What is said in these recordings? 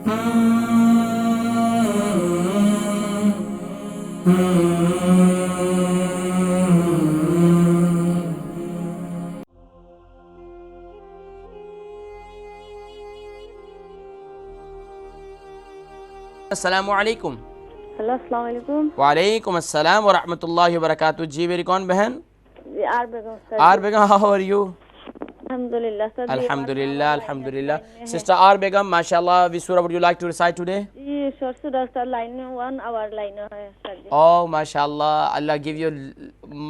अस्सलामुअलैकुम। हेलो, अस्सलाम वालेकुम। वालेकुम अस्सलाम व रहमतुल्लाहि व बरकातुहू। जी मेरी कौन बहन? जी, R Begum sir. R Begum, how are you? अल्हम्दुलिल्लाह सर। अल्हम्दुलिल्लाह अल्हम्दुलिल्लाह। सिस्टर आर बेगम, माशाल्लाह, which surah would you like to recite today? जी sir, sir line 1 our line है सर जी। Oh माशाल्लाह, अल्लाह give you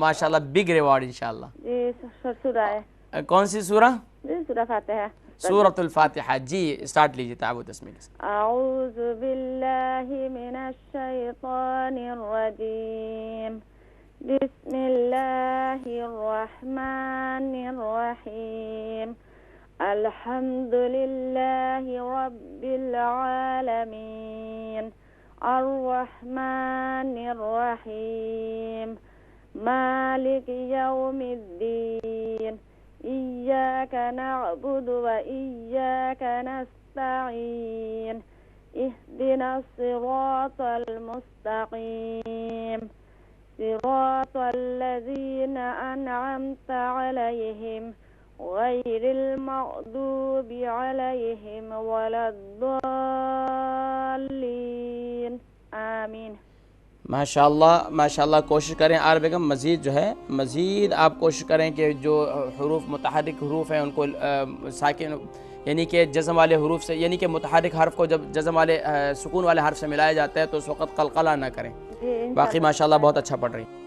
माशाल्लाह big reward इंशाल्लाह। जी सर, सूरा है। कौन सी सूरह? जी सूरा फातिहा। सूरतुल फातिहा। जी स्टार्ट लीजिए ताबूत तस्मील से। अऊज़ु बिल्लाहि मिनश शैतानिर रजीम। बिस्मिल्लाहिर रहमानिर रहीम। अल्हम्दुलिल्लाहि रब्बिल आलमीन। अर्रहमानिर रहीम। मालिक यौमिद्दीन। इय्याक नअबुदु व इय्याक नस्तईन। इहदिनस सिरातल मुस्तकीम। सिरातल लज़ीना अनअमता अलैहिम गैरिल मग़दूबि अलैहिम वलद्दाल्लीन। आमीन। माशाल्लाह माशाल्लाह। कोशिश करें आर बेगम, मज़ीद जो है मज़ीद आप कोशिश करें कि जो हरूफ मुतहर्रिक हरूफ हैं उनको साकिन यानी कि जज़म वाले हरूफ से, यानी कि मुतहर्रिक हर्फ को जब जज़म वाले सुकून वाले हर्फ से मिलाया जाता है तो उस वक़्त कलकला ना करें। बाकी माशाल्लाह बहुत अच्छा पढ़ रही हैं।